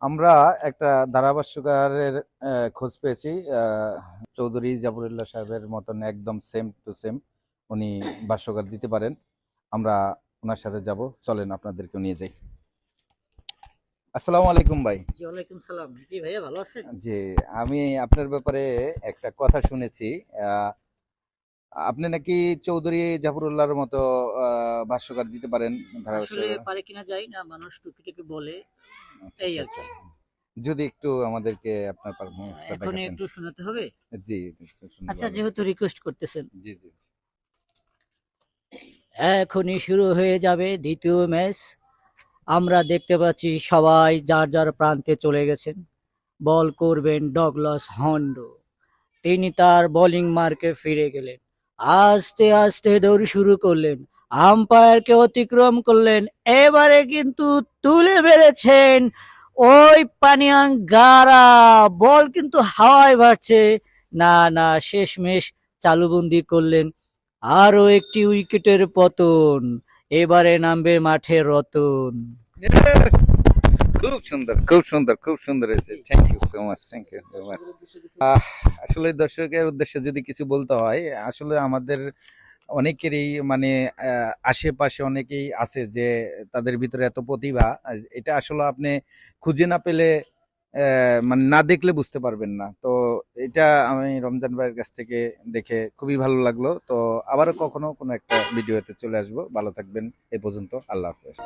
আমরা একটা ধারাভাষ্যকারের খোঁজ পেয়েছি। চৌধুরী জাফরুল্লাহ সাহেবের মতন একদম সেম টু সেম উনি ভাষ্যকার দিতে পারেন। আমরা ওনার সাথে যাব, চলেন আপনাদেরকে নিয়ে যাই। আসসালামু আলাইকুম ভাই। জি, ওয়ালাইকুম সালাম। জি ভাইয়া, ভালো আছেন? জি, আমি আপনার ব্যাপারে একটা কথা শুনেছি। আহ, আপনি নাকি চৌধুরী জাফরুল্লাহর মতো ভাষ্যকার দিতে পারেন আসলে ধারাভাষ্যকার। পারে কিনা যাই না, মানুষ টুকিটাকি বলে, আচ্ছা এই আচ্ছা আর আচ্ছা, কি। যদি একটু আমাদেরকে আপনার পারফরমেন্সটা এখনই দেখাতেন। একটু শোনাতে হবে? জি, একটু শুনলে আচ্ছা, ভালো হতো। যেহেতু রিকোয়েস্ট করতেছেন, জি জি। এখনই শুরু হয়ে যাবে দ্বিতীয় ম্যাচ। আমরা দেখতে পাচ্ছি সবাই যার যার প্রান্তে চলে গেছেন। বল করবেন ডগলাস হন্ডো। তিনি তার বোলিং মার্কে ফিরে গেলেন। আস্তে আস্তে দৌড় শুরু করলেন। আম্পায়ারকে অতিক্রম করলেন। এবারে কিন্তু তুলে বেড়েছেন ওই পানিয়াঙ্গারা। বল কিন্তু হাওয়ায় ভাসছে। না না, শেষমেশ চালুবন্দি করলেন। আরো একটি উইকেটের পতন। এবারে নামবে মাঠে রতন। খুব সুন্দর, খুব সুন্দর, খুব সুন্দর হয়েছে। Thank you so much, thank you so much. আসলে দর্শকের উদ্দেশ্যে যদি কিছু বলতে হয়, আসলে আমাদের অনেকেরই মানে আশেপাশে অনেকেই আছে যে তাদের ভিতরে এত প্রতিভা, এটা আসলে আপনি খুঁজে না পেলে মানে না দেখলে বুঝতে পারবেন না। তো এটা আমি রমজান ভাইয়ের কাছ থেকে দেখে খুবই ভালো লাগলো। তো আবারও কখনো কোনো একটা ভিডিওতে চলে আসবো। ভালো থাকবেন। এই পর্যন্ত, আল্লাহ হাফেজ।